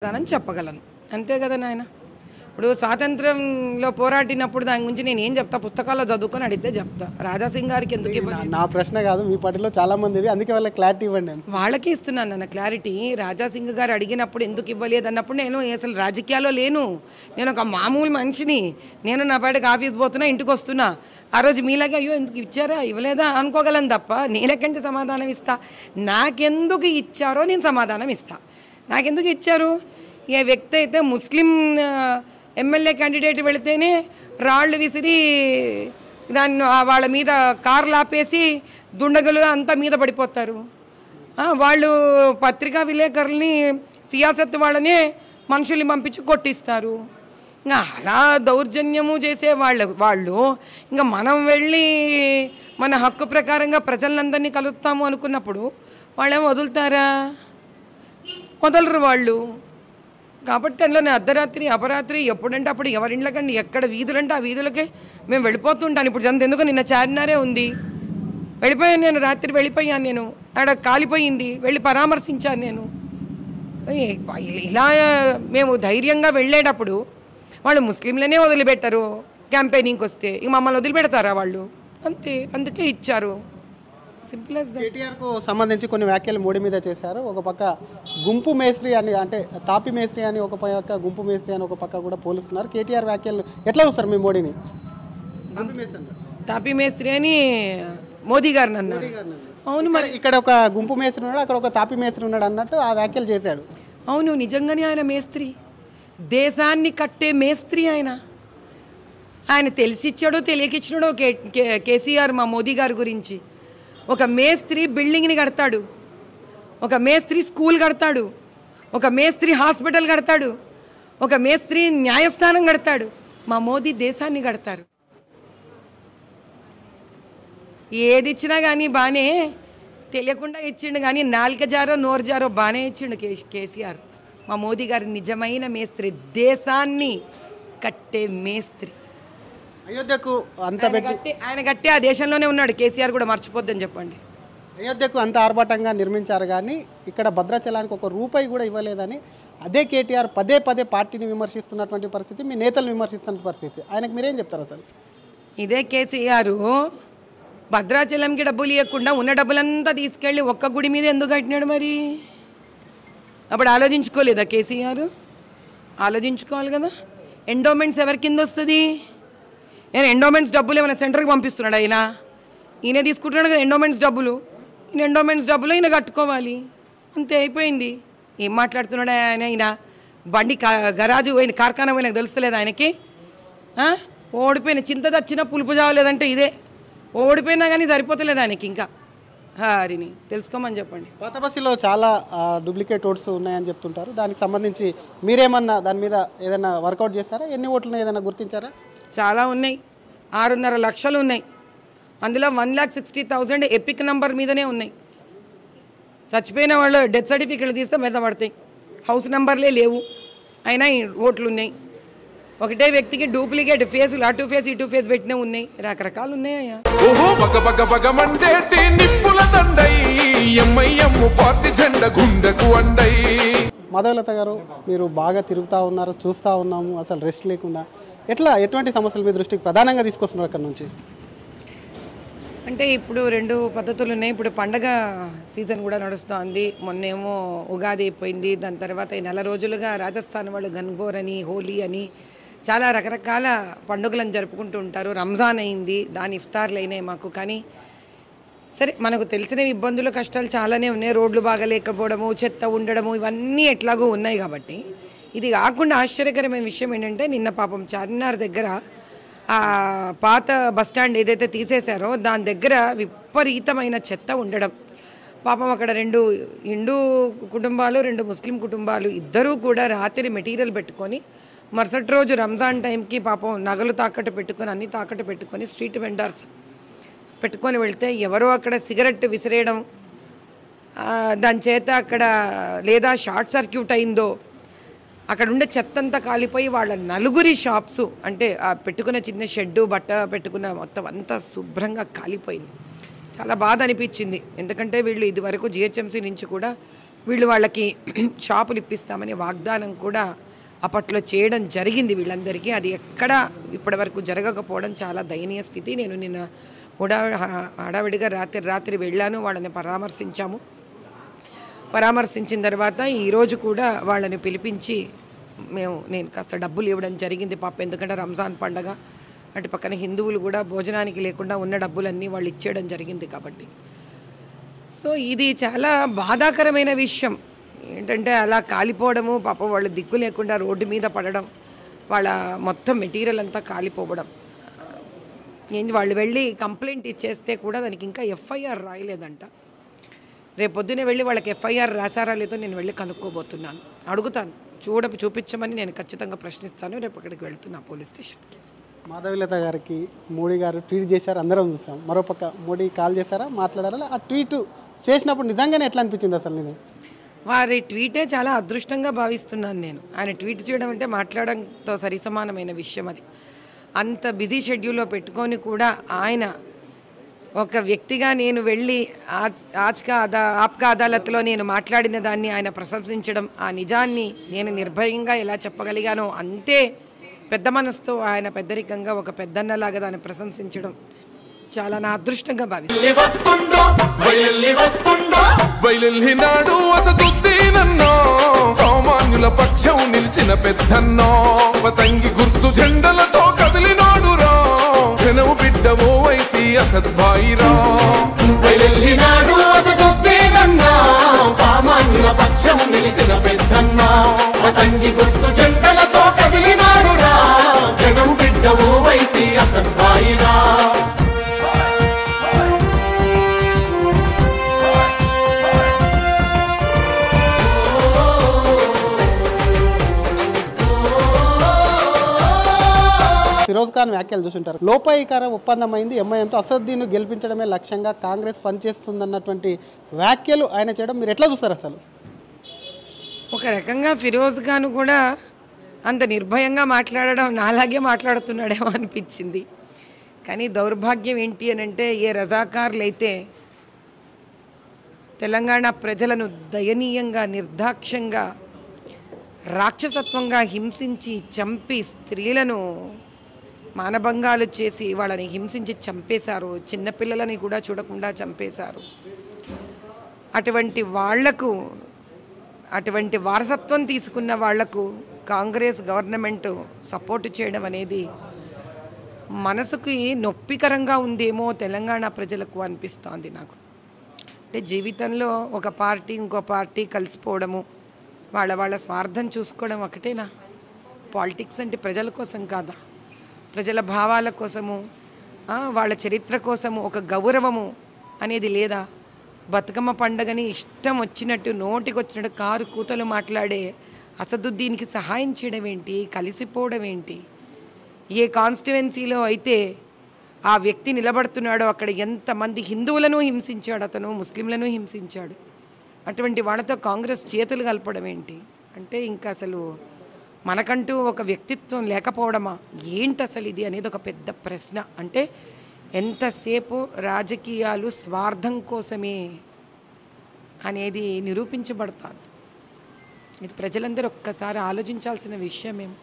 సమాధానం చెప్పగలను. అంతే కదా నాయన. ఇప్పుడు స్వాతంత్రంలో పోరాడినప్పుడు దాని గురించి నేను ఏం చెప్తా, పుస్తకాల్లో చదువుకొని అడిగితే చెప్తా. రాజాసింగ్ గారికి ఎందుకు ఇవ్వలేదు? నా ప్రశ్న కాదు, మీ పార్టీలో చాలా మంది ఇది, అందుకే వాళ్ళకి క్లారిటీ ఇవ్వండి. వాళ్ళకి ఇస్తున్నాను అన్న క్లారిటీ. రాజాసింగ్ గారు అడిగినప్పుడు ఎందుకు ఇవ్వలేదు అన్నప్పుడు నేను అసలు రాజకీయాల్లో లేను, నేను ఒక మామూలు మనిషిని. నేను నా పాటికి ఆఫీస్ పోతున్నా, ఇంటికి వస్తున్నా. ఆ రోజు మీలాగే అయ్యో ఎందుకు ఇచ్చారా ఇవ్వలేదా అనుకోగలను తప్ప నేనెక్కడి నుంచి సమాధానం ఇస్తా? నాకెందుకు ఇచ్చారో నేను సమాధానం ఇస్తా. నాకెందుకు ఇచ్చారు? ఏ వ్యక్తి అయితే ముస్లిం ఎమ్మెల్యే క్యాండిడేట్ వెళితేనే రాళ్ళు విసిరి దాన్ని వాళ్ళ మీద కార్లు ఆపేసి దుండగులు అంతా మీద పడిపోతారు. వాళ్ళు పత్రికా విలేకరుల్ని సియాసత్ వాళ్ళనే మనుషుల్ని పంపించి కొట్టిస్తారు. ఇంకా అలా దౌర్జన్యము చేసే వాళ్ళు ఇంకా మనం వెళ్ళి మన హక్కు ప్రకారంగా ప్రజలందరినీ కలుస్తాము అనుకున్నప్పుడు వాళ్ళేమో వదులుతారా? వదలరు వాళ్ళు. కాబట్టి అందులోనే అర్ధరాత్రి అపరాత్రి ఎప్పుడంటే అప్పుడు ఎవరిండ్లకండి ఎక్కడ వీధులంటే ఆ వీధులకే మేము వెళ్ళిపోతుంటాను. ఇప్పుడు జంత ఎందుకు నిన్న చార్మినారే ఉంది, వెళ్ళిపోయాను నేను. రాత్రి వెళ్ళిపోయాను నేను, ఆడ కాలిపోయింది, వెళ్ళి పరామర్శించాను నేను. ఇలా మేము ధైర్యంగా వెళ్ళేటప్పుడు వాళ్ళు ముస్లింలనే వదిలిపెట్టరు. క్యాంపెయినింగ్కి వస్తే ఇక మమ్మల్ని వదిలిపెడతారా వాళ్ళు? అంతే, అందుకే ఇచ్చారు. Simple as that. కేటీఆర్కు సంబంధించి కొన్ని వ్యాఖ్యలు మోడీ మీద చేశారు. ఒక పక్క గుంపు మేస్త్రి అని, అంటే తాపి మేస్త్రి అని ఒక పక్క, గుంపు మేస్త్రి అని ఒక పక్క కూడా పోలుస్తున్నారు. కేటీఆర్ వ్యాఖ్యలు ఎట్లా చూస్తారు మీ మోడీని? తాపీ మేస్త్రి అని మోదీ గారిని అన్నారు. అవును, మరి ఇక్కడ ఒక గుంపు మేస్త్రి ఉన్నాడు, అక్కడ ఒక తాపి మేస్త్రి ఉన్నాడు అన్నట్టు ఆ వ్యాఖ్యలు చేశాడు. అవును, నిజంగానే ఆయన మేస్త్రి, దేశాన్ని కట్టే మేస్త్రి. ఆయన తెలిసిచ్చాడో తెలియకిచ్చినాడో కేసీఆర్ మా మోదీ గారి గురించి. ఒక మేస్త్రి బిల్డింగ్ని కడతాడు, ఒక మేస్త్రి స్కూల్ కడతాడు, ఒక మేస్త్రి హాస్పిటల్ కడతాడు, ఒక మేస్త్రి న్యాయస్థానం కడతాడు. మా మోదీ దేశాన్ని కడతారు. ఏది ఇచ్చినా కానీ బాగానే తెలియకుండా ఇచ్చిండు, కానీ నాలుక జారో నోరు జారో బాగానే ఇచ్చిండు కేసీఆర్. మా మోదీ గారి నిజమైన మేస్త్రి, దేశాన్ని కట్టే మేస్త్రి. అయోధ్యకు అంత ఆయన కట్టి ఆ దేశంలోనే ఉన్నాడు. కేసీఆర్ కూడా మర్చిపోద్దని చెప్పండి. అయోధ్యకు అంత ఆర్భాటంగా నిర్మించారు, కానీ ఇక్కడ భద్రాచలానికి ఒక రూపాయి కూడా ఇవ్వలేదని అదే కేటీఆర్ పదే పదే పార్టీని విమర్శిస్తున్నటువంటి పరిస్థితి, మీ నేతలు విమర్శిస్తున్న పరిస్థితి. ఆయనకు మీరేం చెప్తారు అసలు? ఇదే కేసీఆర్ భద్రాచలంకి డబ్బులు ఇవ్వకుండా ఉన్న డబ్బులంతా తీసుకెళ్ళి ఒక్క గుడి మీద ఎందుకు కట్టినాడు? మరి అప్పుడు ఆలోచించుకోలేదా కేసీఆర్? ఆలోచించుకోవాలి కదా. ఎండోమెంట్స్ ఎవరి కింద వస్తుంది? నేను ఎండోమెంట్స్ డబ్బులు ఏమైనా సెంటర్కి పంపిస్తున్నాడు ఆయన? ఈయన తీసుకుంటున్నాడు కదా ఎండోమెంట్స్ డబ్బులు. ఈయన ఎండోమెంట్స్ డబ్బులు ఈయన కట్టుకోవాలి, అంతే అయిపోయింది. ఏం మాట్లాడుతున్నాడు ఆయన? ఈయన బండి గరాజు పోయిన కార్ఖానా పోయినా తెలుస్తలేదు ఆయనకి? ఓడిపోయిన చింత చచ్చినా పులుపు చావలేదంటే ఇదే. ఓడిపోయినా కానీ సరిపోతలేదు ఆయనకి. ఇంకా హరిని తెలుసుకోమని చెప్పండి. పాత బస్సులో చాలా డూప్లికేట్ ఓట్స్ ఉన్నాయని చెప్తుంటారు. దానికి సంబంధించి మీరేమన్నా దాని మీద ఏదైనా వర్కౌట్ చేస్తారా? ఎన్ని ఓట్లు ఏదైనా గుర్తించారా? చాలా ఉన్నాయి, 6.5 లక్షలు ఉన్నాయి. అందులో 1,60,000 ఎపిక్ నంబర్ మీదనే ఉన్నాయి. చచ్చిపోయిన వాళ్ళు డెత్ సర్టిఫికేట్లు తీస్తే మీద పడతాయి. హౌస్ నెంబర్లే లేవు, అయినా ఓట్లు ఉన్నాయి. ఒకటే వ్యక్తికి డూప్లికేట్ ఫేసులు, అటు ఫేస్ ఇటు ఫేస్ పెట్టినే ఉన్నాయి. రకరకాలు ఉన్నాయా. మాధవలత గారు, మీరు బాగా తిరుగుతూ ఉన్నారు, చూస్తూ ఉన్నాము, అసలు రెస్ట్ లేకుండా. ఎటువంటి సమస్యలు మీ దృష్టికి ప్రధానంగా తీసుకొస్తున్నారు అక్కడ నుంచి? అంటే ఇప్పుడు 2 పద్ధతులు ఉన్నాయి. ఇప్పుడు పండగ సీజన్ కూడా నడుస్తుంది. మొన్నేమో ఉగాది అయిపోయింది, దాని తర్వాత ఈ నెల రోజులుగా రాజస్థాన్ వాళ్ళు గన్గోర్ అని, హోలీ అని చాలా రకరకాల పండుగలను జరుపుకుంటూ ఉంటారు. రంజాన్ అయింది, దాని ఇఫ్తార్లు అయినాయి మాకు. కానీ సరే, మనకు తెలిసిన ఇబ్బందులు కష్టాలు చాలానే ఉన్నాయి. రోడ్లు బాగా లేకపోవడము, చెత్త ఉండడము, ఇవన్నీ ఎట్లాగో ఉన్నాయి. కాబట్టి ఇది కాకుండా ఆశ్చర్యకరమైన విషయం ఏంటంటే, నిన్న పాపం చార్మినార్ దగ్గర ఆ పాత బస్టాండ్ ఏదైతే తీసేశారో దాని దగ్గర విపరీతమైన చెత్త ఉండడం. పాపం అక్కడ 2 హిందూ కుటుంబాలు, 2 ముస్లిం కుటుంబాలు, ఇద్దరూ కూడా రాత్రి మెటీరియల్ పెట్టుకొని మరుసటి రోజు రంజాన్ టైంకి పాపం నగలు తాకట్టు పెట్టుకొని, అన్నీ తాకట్టు పెట్టుకొని స్ట్రీట్ వెండర్స్ పెట్టుకొని వెళ్తే ఎవరో అక్కడ సిగరెట్ విసిరేయడం, దాని చేత అక్కడ లేదా షార్ట్ సర్క్యూట్ అయిందో అక్కడ ఉండే చెత్త అంతా కాలిపోయి వాళ్ళ 4 షాప్స్, అంటే ఆ పెట్టుకున్న చిన్న షెడ్డు, బట్ట పెట్టుకున్న మొత్తం అంతా శుభ్రంగా కాలిపోయింది. చాలా బాధ అనిపించింది. ఎందుకంటే వీళ్ళు ఇదివరకు జిహెచ్ఎంసీ నుంచి కూడా వీళ్ళు వాళ్ళకి షాపులు ఇప్పిస్తామనే వాగ్దానం కూడా అప్పట్లో చేయడం జరిగింది వీళ్ళందరికీ. అది ఎక్కడ ఇప్పటివరకు జరగకపోవడం చాలా దయనీయ స్థితి. నేను నిన్న హడావిడిగా రాత్రి వెళ్ళాను, వాళ్ళని పరామర్శించిన తర్వాత ఈరోజు కూడా వాళ్ళని పిలిపించి నేను కాస్త డబ్బులు ఇవ్వడం జరిగింది పాపం. ఎందుకంటే రంజాన్ పండగ, అటు పక్కన హిందువులు కూడా భోజనానికి లేకుండా ఉన్న డబ్బులన్నీ వాళ్ళు ఇచ్చేయడం జరిగింది కాబట్టి. సో ఇది చాలా బాధాకరమైన విషయం ఏంటంటే అలా కాలిపోవడము, పాపం వాళ్ళు దిక్కు లేకుండా రోడ్డు మీద పడడం, వాళ్ళ మొత్తం మెటీరియల్ అంతా కాలిపోవడం. వాళ్ళు వెళ్ళి కంప్లైంట్ ఇచ్చేస్తే కూడా దానికి ఇంకా ఎఫ్ఐఆర్ రాయలేదంట. రేపు పొద్దునే వెళ్ళి వాళ్ళకి ఎఫ్ఐఆర్ రాసారా లేదో నేను వెళ్ళి కనుక్కోబోతున్నాను, అడుగుతాను, చూపించమని నేను ఖచ్చితంగా ప్రశ్నిస్తాను. రేపు అక్కడికి వెళ్తున్నా పోలీస్ స్టేషన్కి. మాధవీలత గారికి మోడీ గారు ట్వీట్ చేశారు, అందరం చూసాం. మరోపక్క మోడీ కాల్ చేశారా, మాట్లాడారా? ఆ ట్వీట్ చేసినప్పుడు నిజంగానే ఎట్లా అనిపించింది అసలు? నిజం వారి ట్వీటే చాలా అదృష్టంగా భావిస్తున్నాను నేను. ఆయన ట్వీట్ చేయడం అంటే మాట్లాడడంతో సరిసమానమైన విషయం అది. అంత బిజీ షెడ్యూల్లో పెట్టుకొని కూడా ఆయన ఒక వ్యక్తిగా నేను వెళ్ళి ఆప్కా అదాలత్లో నేను మాట్లాడిన దాన్ని ఆయన ప్రశంసించడం, ఆ నిజాన్ని నేను నిర్భయంగా ఎలా చెప్పగలిగానో అంతే పెద్ద మనసుతో ఆయన పెద్దరికంగా ఒక పెద్దన్నలాగా దాన్ని ప్రశంసించడం చాలా నా అదృష్టంగా భావిస్తున్నాను. సామాన్యుల పక్షం నిలిచిన పెద్దన్నో పతంగి గుర్తు జెండలతో కదిలినాడు రా, జనము బిడ్డవో వైసి అసద్భాయిరా. సామాన్యుల పక్షం నిలిచిన పెద్దన్నో పతంగి గుర్తు జెండలతో కదిలినాడు రా, జనము బిడ్డవో వైసి అసద్భాయిరా. ఫిరోజ్ ఖాన్ వ్యాఖ్యలు చూసుంటారు. లోపాయికార ఒప్పందం అయింది, ఎంఐఎంతో అసదుద్దీన్ను గెలిపించడమే లక్ష్యంగా కాంగ్రెస్ పనిచేస్తుందన్నటువంటి వ్యాఖ్యలు ఆయన చేయడం మీరు ఎట్లా చూస్తారు అసలు? ఒక రకంగా ఫిరోజ్ ఖాన్ కూడా అంత నిర్భయంగా మాట్లాడడం నాలాగే మాట్లాడుతున్నాడేమో అనిపించింది. కానీ దౌర్భాగ్యం ఏంటి అని అంటే, ఏ రజాకారులు అయితే తెలంగాణ ప్రజలను దయనీయంగా, నిర్దాక్ష్యంగా, రాక్షసత్వంగా హింసించి చంపి స్త్రీలను మానభంగాలు చేసి వాళ్ళని హింసించి చంపేశారు, చిన్నపిల్లలని కూడా చూడకుండా చంపేశారు. అటువంటి వాళ్లకు, అటువంటి వారసత్వం తీసుకున్న వాళ్లకు కాంగ్రెస్ గవర్నమెంట్ సపోర్టు చేయడం అనేది మనసుకి నొప్పికరంగా ఉందేమో తెలంగాణ ప్రజలకు అనిపిస్తోంది నాకు. అంటే జీవితంలో ఒక పార్టీ ఇంకో పార్టీ కలిసిపోవడము, వాళ్ళ స్వార్థం చూసుకోవడం ఒకటేనా? పాలిటిక్స్ అంటే ప్రజల కోసం కాదా? ప్రజల భావాల కోసము, వాళ్ళ చరిత్ర కోసము ఒక గౌరవము అనేది లేదా? బతుకమ్మ పండుగని ఇష్టం వచ్చినట్టు నోటికొచ్చినట్టు కారు కూతలు మాట్లాడే అసదుద్దీన్కి సహాయం చేయడం ఏంటి? కలిసిపోవడం ఏంటి? ఏ కాన్స్టిట్యువెన్సీలో అయితే ఆ వ్యక్తి నిలబడుతున్నాడో అక్కడ ఎంతమంది హిందువులను హింసించాడు అతను, ముస్లింలను హింసించాడు. అటువంటి వాళ్ళతో కాంగ్రెస్ చేతులు కలపడం ఏంటి? అంటే ఇంకా అసలు మనకంటూ ఒక వ్యక్తిత్వం లేకపోవడమా ఏంటి అసలు ఇది అనేది ఒక పెద్ద ప్రశ్న. అంటే ఎంతసేపు రాజకీయాలు స్వార్థం కోసమే అనేది నిరూపించబడుతుంది. ఇది ప్రజలందరూ ఒక్కసారి ఆలోచించాల్సిన విషయమేమో.